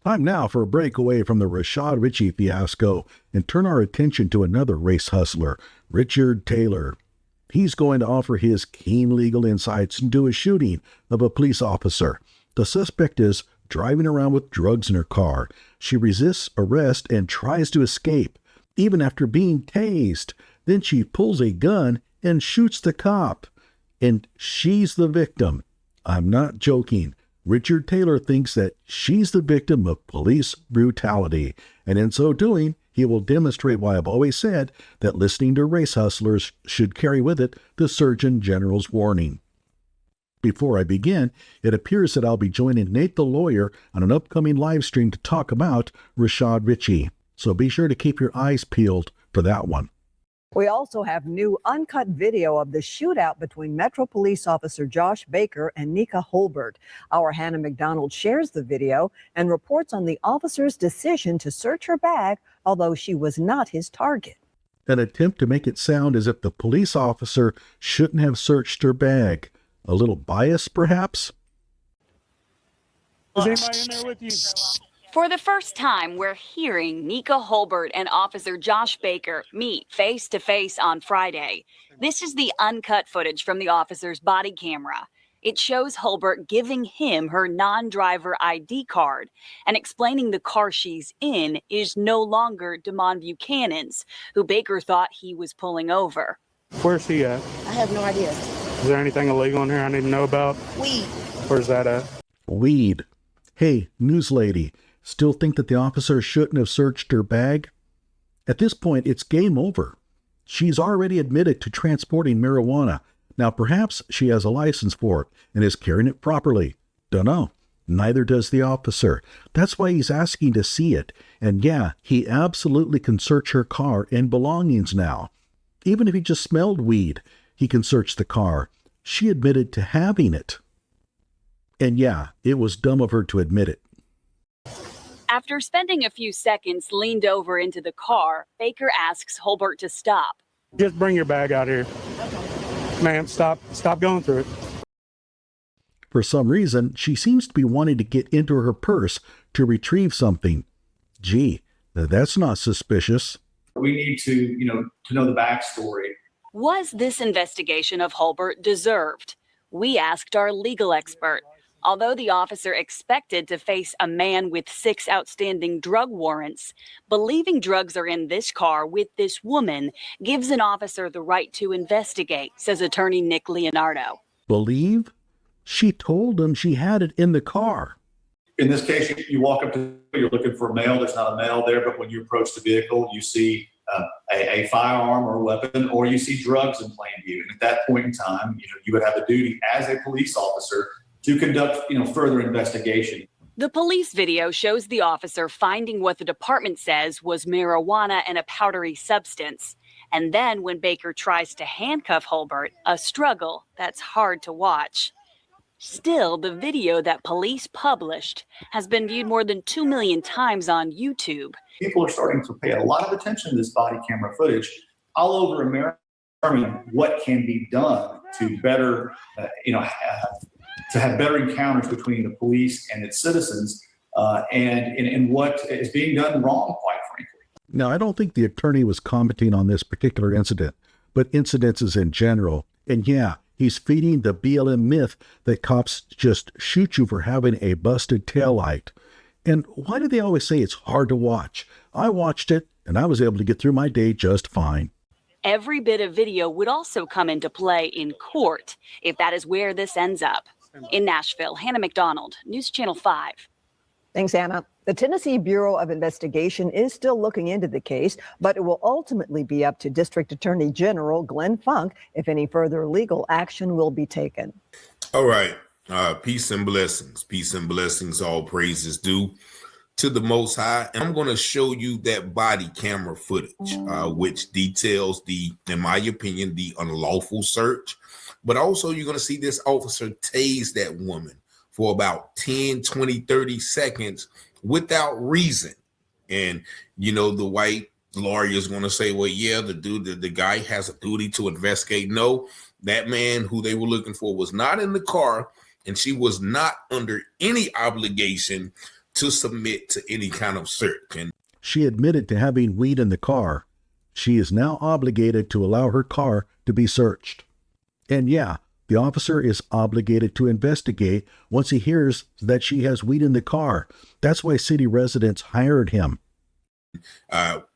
Time now for a break away from the Rashad Richey fiasco and turn our attention to another race hustler, Richard Taylor. He's going to offer his keen legal insights into a shooting of a police officer. The suspect is driving around with drugs in her car. She resists arrest and tries to escape, even after being tased. Then she pulls a gun and shoots the cop. And she's the victim. I'm not joking. Richard Taylor thinks that she's the victim of police brutality, and in so doing, he will demonstrate why I've always said that listening to race hustlers should carry with it the Surgeon General's warning. Before I begin, it appears that I'll be joining Nate the lawyer on an upcoming live stream to talk about Rashad Richey, so be sure to keep your eyes peeled for that one. We also have new uncut video of the shootout between Metro Police Officer Josh Baker and Nika Holbert. Our Hannah McDonald shares the video and reports on the officer's decision to search her bag, although she was not his target. An attempt to make it sound as if the police officer shouldn't have searched her bag. A little bias, perhaps? Is anybody in there with you? For the first time, we're hearing Nika Holbert and Officer Josh Baker meet face-to-face on Friday. This is the uncut footage from the officer's body camera. It shows Holbert giving him her non-driver ID card and explaining the car she's in is no longer Damon Buchanan's, who Baker thought he was pulling over. Where's he at? I have no idea. Is there anything illegal in here I need to know about? Weed. Where's that at? Weed. Hey, news lady. Still think that the officer shouldn't have searched her bag? At this point, it's game over. She's already admitted to transporting marijuana. Now, perhaps she has a license for it and is carrying it properly. Dunno. Neither does the officer. That's why he's asking to see it. And yeah, he absolutely can search her car and belongings now. Even if he just smelled weed, he can search the car. She admitted to having it. And yeah, it was dumb of her to admit it. After spending a few seconds leaned over into the car, Baker asks Holbert to stop. Just bring your bag out here. Ma'am, stop going through it. For some reason, she seems to be wanting to get into her purse to retrieve something. Gee, that's not suspicious. We need to know the backstory. Was this investigation of Holbert deserved? We asked our legal expert. Although the officer expected to face a man with 6 outstanding drug warrants, believing drugs are in this car with this woman gives an officer the right to investigate, says attorney Nick Leonardo. Believe? She told him she had it in the car. In this case, you walk up to, you're looking for a male. There's not a male there, but when you approach the vehicle, you see a firearm or a weapon, or you see drugs in plain view. And at that point in time, you would have a duty as a police officer to conduct, further investigation. The police video shows the officer finding what the department says was marijuana and a powdery substance. And then when Baker tries to handcuff Holbert, a struggle that's hard to watch. Still, the video that police published has been viewed more than 2 million times on YouTube. People are starting to pay a lot of attention to this body camera footage all over America, determine what can be done to better, to have better encounters between the police and its citizens, and what is being done wrong, quite frankly. Now, I don't think the attorney was commenting on this particular incident, but incidences in general. And yeah, he's feeding the BLM myth that cops just shoot you for having a busted taillight. And why do they always say it's hard to watch? I watched it, and I was able to get through my day just fine. Every bit of video would also come into play in court, if that is where this ends up. In Nashville, Hannah McDonald, News Channel 5. Thanks, Anna. The Tennessee Bureau of Investigation is still looking into the case, but it will ultimately be up to District Attorney General Glenn Funk if any further legal action will be taken. All right. Peace and blessings. Peace and blessings. All praises due to the Most High. And I'm going to show you that body camera footage, which details in my opinion, the unlawful search. But also you're going to see this officer tase that woman for about 10, 20, 30 seconds without reason. And, the white lawyer is going to say, well, yeah, the guy has a duty to investigate. No, that man who they were looking for was not in the car, and she was not under any obligation to submit to any kind of search. And she admitted to having weed in the car. She is now obligated to allow her car to be searched. And yeah, the officer is obligated to investigate once he hears that she has weed in the car. That's why city residents hired him.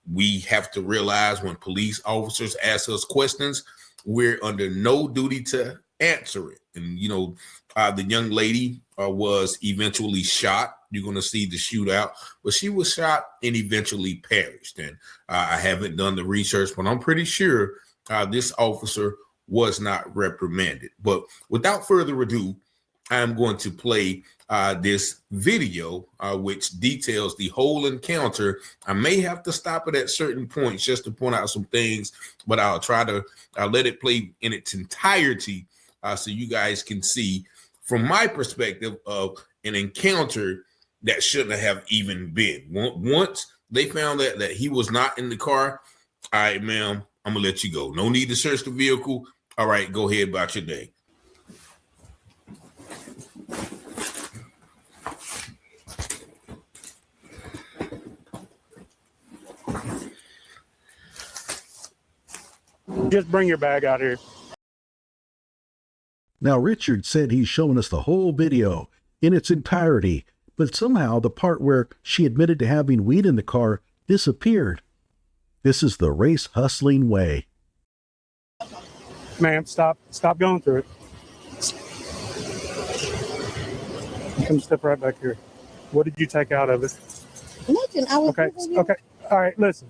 We have to realize when police officers ask us questions, we're under no duty to answer it. And, you know, the young lady was eventually shot. You're going to see the shootout, but she was shot and eventually perished. And I haven't done the research, but I'm pretty sure this officer was not reprimanded. But without further ado, I'm going to play this video, which details the whole encounter. I may have to stop it at certain points just to point out some things, but I'll try to let it play in its entirety so you guys can see from my perspective of an encounter that shouldn't have even been. Once they found that he was not in the car, all right, ma'am, I'm going to let you go. No need to search the vehicle. All right, go ahead about your day. Just bring your bag out here. Now, Richard said he's showing us the whole video in its entirety, but somehow the part where she admitted to having weed in the car disappeared. This is the race hustling way. Ma'am, stop going through it. Come step right back here. What did you take out of it? Nothing. I was Okay. All right, listen.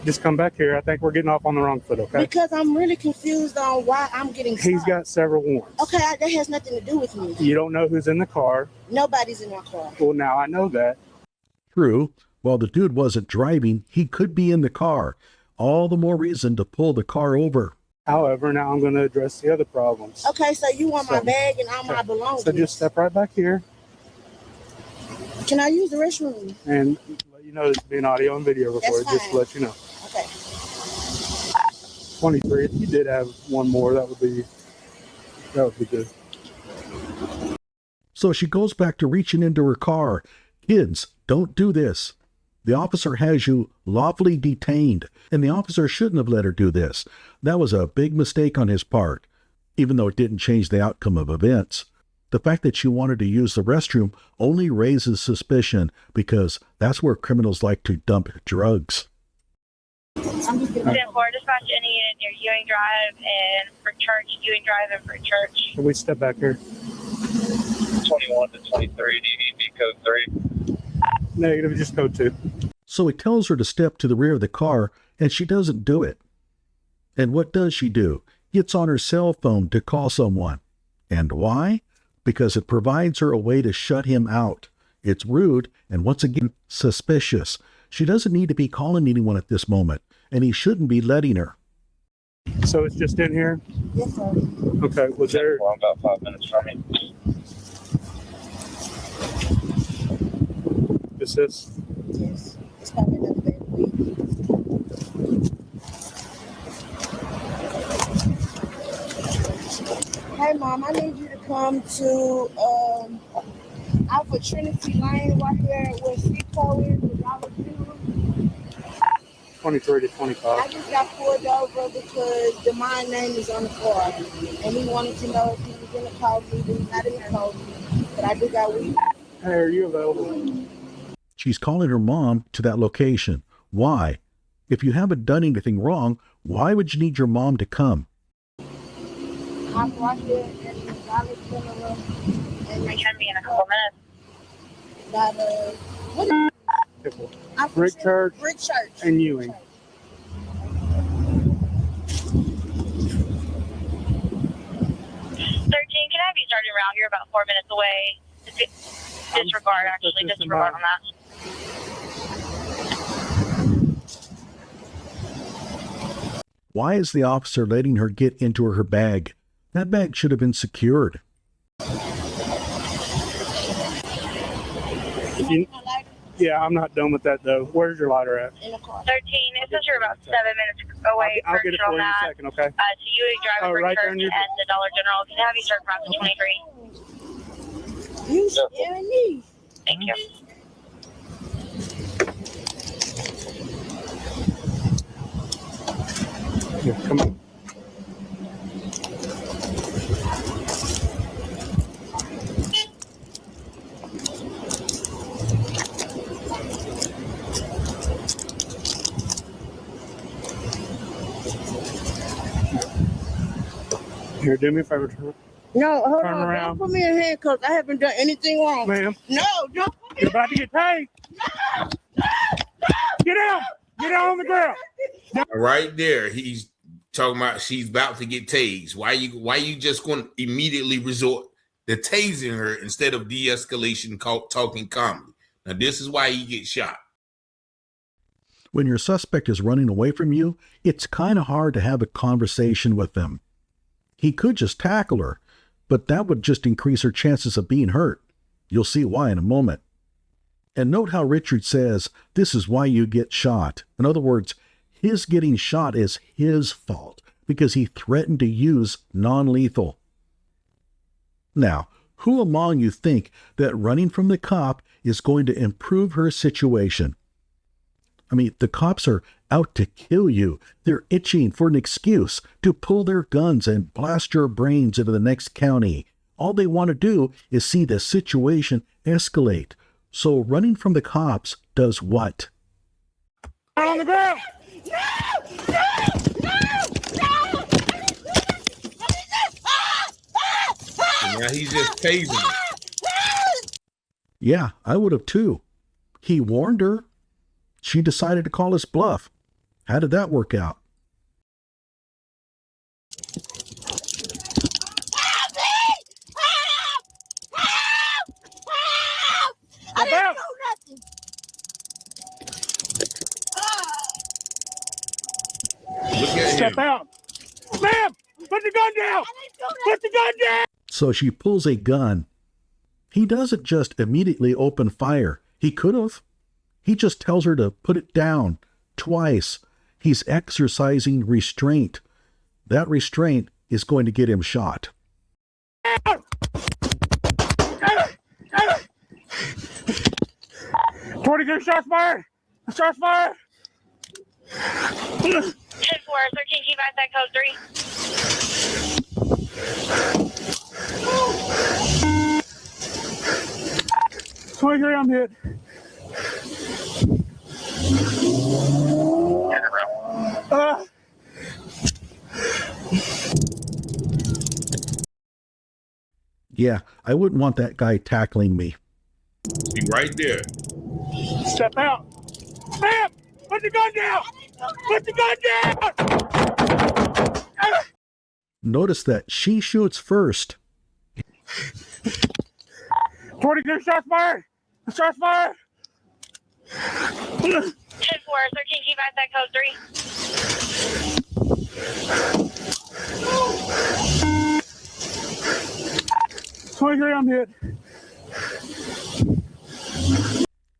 Just come back here. I think we're getting off on the wrong foot, okay? Because I'm really confused on why I'm getting He's stopped. got several warrants. Okay, that has nothing to do with me. You don't know who's in the car. Nobody's in my car. Well, now I know that. True, while the dude wasn't driving, he could be in the car. All the more reason to pull the car over. However, now I'm going to address the other problems. Okay, so you want my bag and all my belongings. So just step right back here Can I use the restroom? and let you know this is being audio and video recorded, That's just to let you know. Okay. 23, if you did have one more, that would be good. So she goes back to reaching into her car. Kids, don't do this. The officer has you lawfully detained, and the officer shouldn't have let her do this. That was a big mistake on his part, even though it didn't change the outcome of events. The fact that she wanted to use the restroom only raises suspicion because that's where criminals like to dump drugs. I'm just gonna... 10-4, dispatch any unit near Ewing Drive and for church, Ewing Drive and for church. Can we step back here? 21 to 23, do you need me code 3? Negative, just code 2. So he tells her to step to the rear of the car, and she doesn't do it. And what does she do? Gets on her cell phone to call someone. And why? Because it provides her a way to shut him out. It's rude and once again suspicious. She doesn't need to be calling anyone at this moment, and he shouldn't be letting her. So it's just in here? Yes, sir. Okay, was there... Well, I'm about 5 minutes from you. Is this? Yes. It's probably another bag of weed. Hey, Mom, I need you to come to Alpha Trinity Lane right here where Seco is, the Dollar General. 23 to 25. I just got pulled over because the my name is on the car, and he wanted to know if he was gonna call me. He's not even called me, but I do got weed. Hey, are you available? She's calling her mom to that location. Why? If you haven't done anything wrong, why would you need your mom to come? I'm right here at the Dollar General, and We can be in a couple minutes. by the Brick Church Brick Church and Ewing. 13, can I have you started around? You're about 4 minutes away. Disregard, actually, disregard on that. Why is the officer letting her get into her bag? That bag should have been secured. Yeah, I'm not done with that, though. Where's your lighter at? in the car. 13, it says you're about 7 minutes away. I'll get it for you in a second, okay? To Ewing Drive, Oh, Brick right there Church, in your- and the Dollar General. Can I have you start around 23? You scaring me. Thank you. Here, do me a favor. Turn No, hold Turn on. around. Don't put me in handcuffs. I haven't done anything wrong. Ma'am, No, don't put me you're about to get tased. Get down. Get down on the ground. Right there, he's talking about she's about to get tased. Why you just going to immediately resort to tasing her instead of de-escalation, talking calmly? Now, this is why he gets shot. When your suspect is running away from you, it's kind of hard to have a conversation with them. He could just tackle her, but that would just increase her chances of being hurt. You'll see why in a moment. And note how Richard says this is why you get shot. In other words, his getting shot is his fault because he threatened to use non-lethal. Now, who among you think that running from the cop is going to improve her situation? I mean, the cops are out to kill you. They're itching for an excuse to pull their guns and blast your brains into the next county. All they want to do is see the situation escalate. So running from the cops does what? On the ground. And now he's just tasing her. Yeah, I would have too. He warned her. She decided to call his bluff. How did that work out? I didn't do nothing. Look at Step him. out. Ma'am, put the gun down. Put the gun down. So she pulls a gun. He doesn't just immediately open fire. He could have. He just tells her to put it down twice. He's exercising restraint. That restraint is going to get him shot. 22 shots fired. Shots fired. 10-4, 13, keep at that code 3. 23, I'm hit. Yeah, I wouldn't want that guy tackling me. See right there. Step out. Ma'am, put the gun down. Put the gun down. Notice that she shoots first. 22 shots fired. Shots fired. 10-4, 13, keep at that code 3. 23, I'm hit.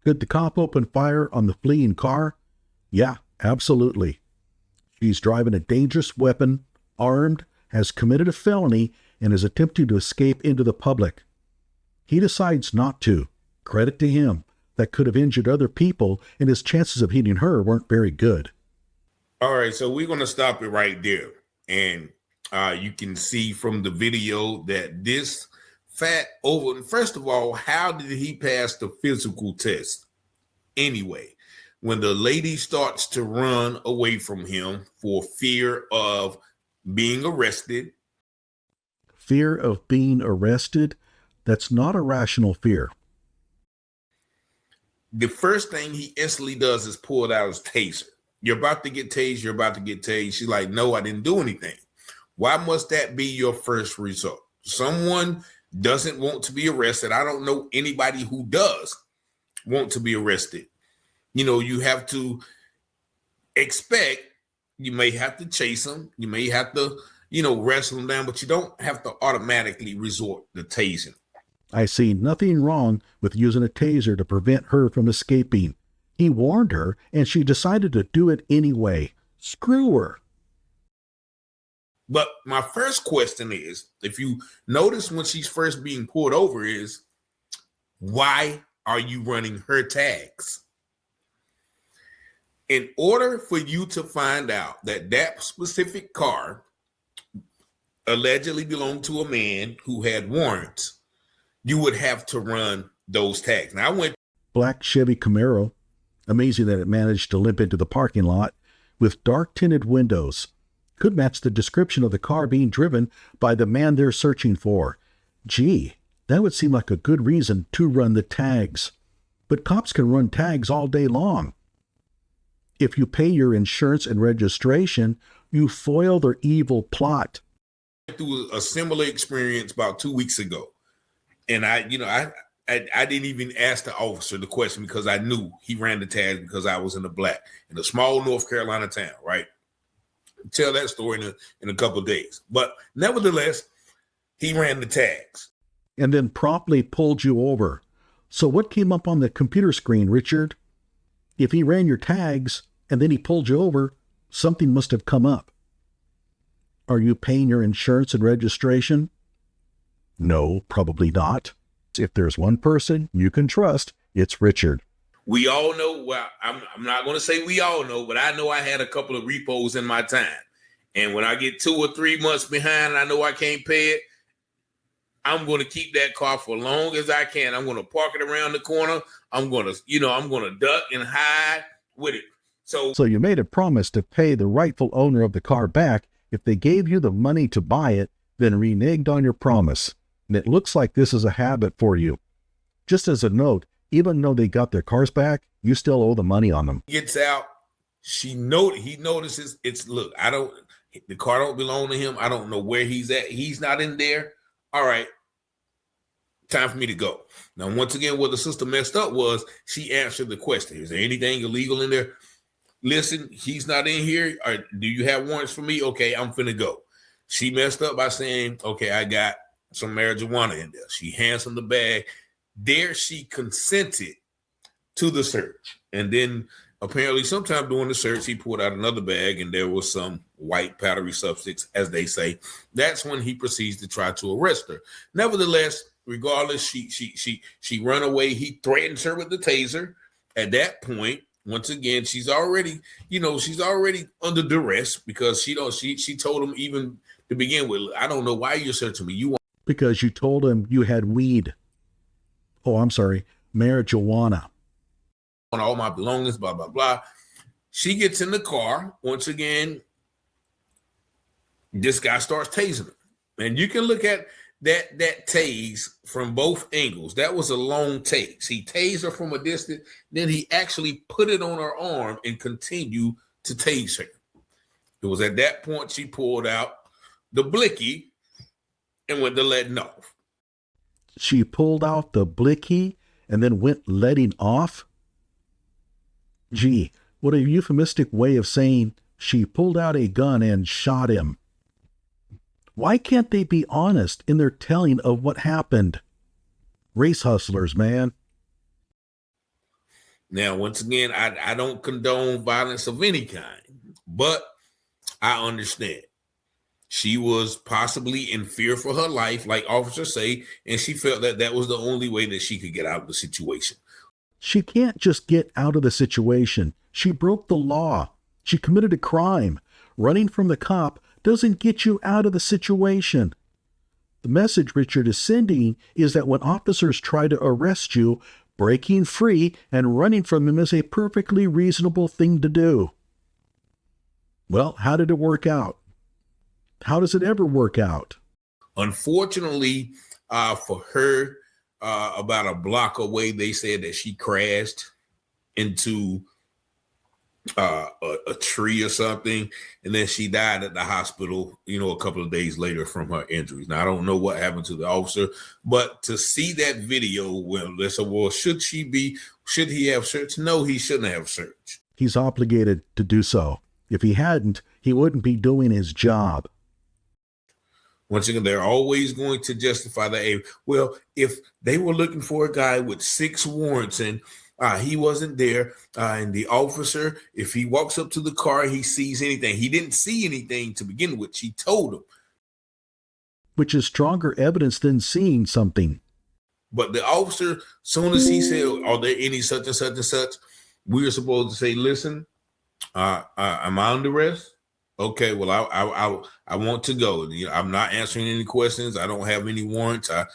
Could the cop open fire on the fleeing car? Yeah, absolutely. She's driving a dangerous weapon, armed, has committed a felony, and is attempting to escape into the public. He decides not to. Credit to him. That could have injured other people, and his chances of hitting her weren't very good. All right, so we're going to stop it right there. And you can see from the video that this first of all, how did he pass the physical test? Anyway, when the lady starts to run away from him for fear of being arrested. Fear of being arrested? That's not a rational fear. The first thing he instantly does is pull out his taser. You're about to get tased. You're about to get tased. She's like, no, I didn't do anything. Why must that be your first result? Someone doesn't want to be arrested. I don't know anybody who does want to be arrested. You know, you have to expect, you may have to chase them. You may have to, wrestle them down, but you don't have to automatically resort to tasing. I see nothing wrong with using a taser to prevent her from escaping. He warned her, and she decided to do it anyway. Screw her. But my first question is, if you notice when she's first being pulled over, is why are you running her tags? In order for you to find out that that specific car allegedly belonged to a man who had warrants, you would have to run those tags. Now, I went. Black Chevy Camaro. Amazing that it managed to limp into the parking lot with dark tinted windows. could match the description of the car being driven by the man they're searching for. Gee, that would seem like a good reason to run the tags. But cops can run tags all day long. If you pay your insurance and registration, you foil their evil plot. Through a similar experience about 2 weeks ago. And I didn't even ask the officer the question because I knew he ran the tags because I was in a small North Carolina town, right? Tell that story in a couple of days. But nevertheless, he ran the tags. And then promptly pulled you over. So what came up on the computer screen, Richard? If he ran your tags and then he pulled you over, something must have come up. Are you paying your insurance and registration? No, probably not. If there's one person you can trust, it's Richard. We all know, well, I'm not going to say we all know, but I know I had a couple of repos in my time. And when I get 2 or 3 months behind and I know I can't pay it, I'm going to keep that car for as long as I can. I'm going to park it around the corner. I'm going to duck and hide with it. So you made a promise to pay the rightful owner of the car back if they gave you the money to buy it, then reneged on your promise. And it looks like this is a habit for you. Just as a note, even though they got their cars back, you still owe the money on them. Gets out. He notices the car don't belong to him. I don't know where he's at. He's not in there. All right. Time for me to go. Now, once again, what the sister messed up was she answered the question. Is there anything illegal in there? Listen, he's not in here. Or do you have warrants for me? Okay, I'm finna go. She messed up by saying, okay, I got some marijuana in there. She hands him the bag. There she consented to the search. And then apparently sometime during the search, he pulled out another bag and there was some white powdery substance, as they say. That's when he proceeds to try to arrest her. Nevertheless, regardless, she run away. He threatens her with the taser. At that point, once again, she's already under duress because she told him even to begin with, I don't know why you're searching me. Because you told him you had weed. Oh, I'm sorry, marijuana. On all my belongings, blah, blah, blah. She gets in the car. Once again, this guy starts tasing her. And you can look at that tase from both angles. That was a long tase. He tased her from a distance. Then he actually put it on her arm and continued to tase her. It was at that point she pulled out the blicky and went to letting off. She pulled out the blicky and then went letting off? Gee, what a euphemistic way of saying she pulled out a gun and shot him. Why can't they be honest in their telling of what happened? Race hustlers, man. Now, once again, I don't condone violence of any kind, but I understand. She was possibly in fear for her life, like officers say, and she felt that that was the only way that she could get out of the situation. She can't just get out of the situation. She broke the law. She committed a crime. Running from the cop doesn't get you out of the situation. The message Richard is sending is that when officers try to arrest you, breaking free and running from them is a perfectly reasonable thing to do. Well, how did it work out? How does it ever work out? Unfortunately, for her, about a block away, they said that she crashed into a tree or something, and then she died at the hospital, a couple of days later from her injuries. Now, I don't know what happened to the officer, but to see that video, they said, well, should he have searched? No, he shouldn't have searched. He's obligated to do so. If he hadn't, he wouldn't be doing his job. Once again, they're always going to justify that. Well, if they were looking for a guy with 6 warrants and he wasn't there, and the officer, if he walks up to the car, he sees anything. He didn't see anything to begin with. She told him. Which is stronger evidence than seeing something. But the officer, soon as he said, are there any such and such and such, we were supposed to say, listen, am I under arrest? Okay, well, I want to go. I'm not answering any questions. I don't have any warrants. I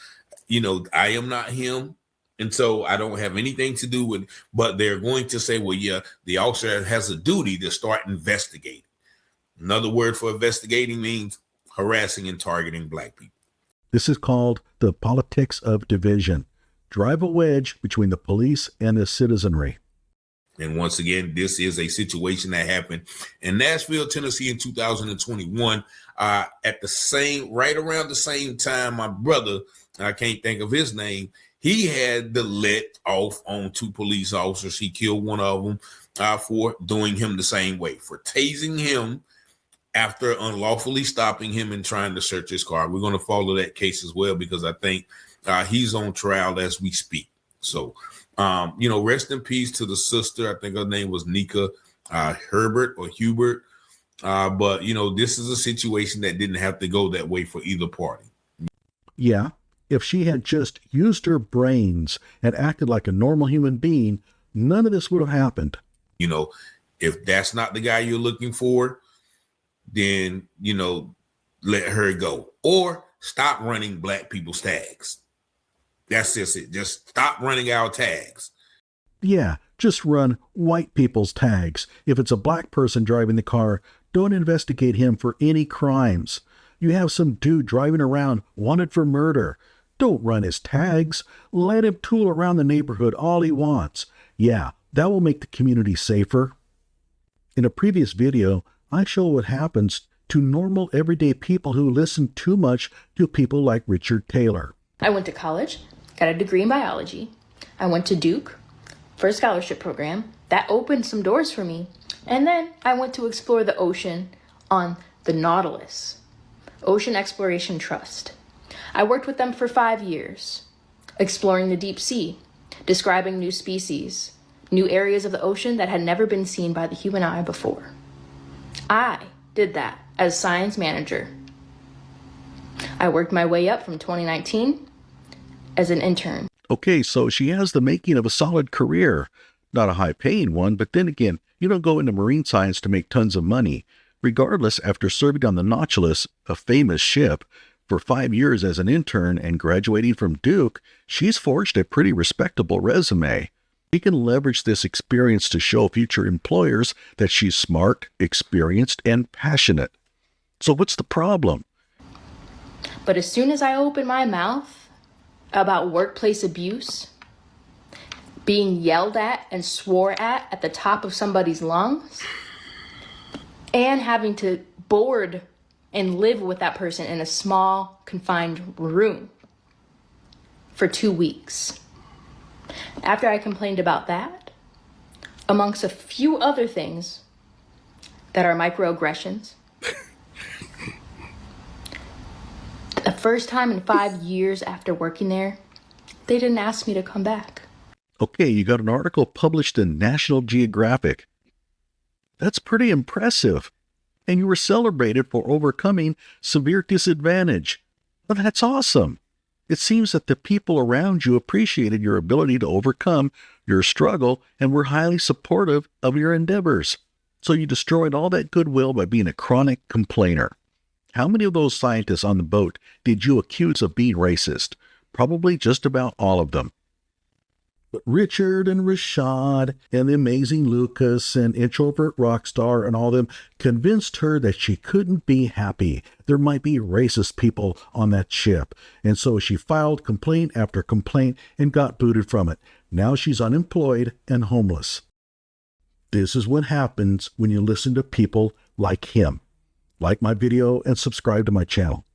am not him. And so I don't have anything to do with, but they're going to say, well, yeah, the officer has a duty to start investigating. Another word for investigating means harassing and targeting black people. This is called the politics of division. Drive a wedge between the police and the citizenry. And once again, this is a situation that happened in Nashville, Tennessee in 2021. Right around the same time, my brother, I can't think of his name, he had the let off on 2 police officers. He killed one of them for doing him the same way, for tasing him after unlawfully stopping him and trying to search his car. We're going to follow that case as well, because I think he's on trial as we speak. So, rest in peace to the sister. I think her name was Nika Hubert. But, this is a situation that didn't have to go that way for either party. Yeah, if she had just used her brains and acted like a normal human being, none of this would have happened. If that's not the guy you're looking for, then, let her go. Or stop running black people's tags. That's just it. Just stop running our tags. Yeah, just run white people's tags. If it's a black person driving the car, don't investigate him for any crimes. You have some dude driving around wanted for murder. Don't run his tags. Let him tool around the neighborhood all he wants. Yeah, that will make the community safer. In a previous video, I show what happens to normal everyday people who listen too much to people like Richard Taylor. I went to college, got a degree in biology. I went to Duke for a scholarship program. That opened some doors for me. And then I went to explore the ocean on the Nautilus, Ocean Exploration Trust. I worked with them for 5 years, exploring the deep sea, describing new species, new areas of the ocean that had never been seen by the human eye before. I did that as science manager. I worked my way up from 2019 as an intern. Okay, so she has the making of a solid career. Not a high-paying one, but then again, you don't go into marine science to make tons of money. Regardless, after serving on the Nautilus, a famous ship, for 5 years as an intern and graduating from Duke, she's forged a pretty respectable resume. She can leverage this experience to show future employers that she's smart, experienced, and passionate. So what's the problem? But as soon as I opened my mouth about workplace abuse, being yelled at and swore at the top of somebody's lungs, and having to board and live with that person in a small, confined room for 2 weeks. After I complained about that, amongst a few other things that are microaggressions, the first time in 5 years after working there, they didn't ask me to come back. Okay, you got an article published in National Geographic. That's pretty impressive. And you were celebrated for overcoming severe disadvantage. Well, that's awesome. It seems that the people around you appreciated your ability to overcome your struggle and were highly supportive of your endeavors. So you destroyed all that goodwill by being a chronic complainer. How many of those scientists on the boat did you accuse of being racist? Probably just about all of them. But Richard and Rashad and the amazing Lucas and introvert Rockstar and all them convinced her that she couldn't be happy. There might be racist people on that ship. And so she filed complaint after complaint and got booted from it. Now she's unemployed and homeless. This is what happens when you listen to people like him. Like my video and subscribe to my channel.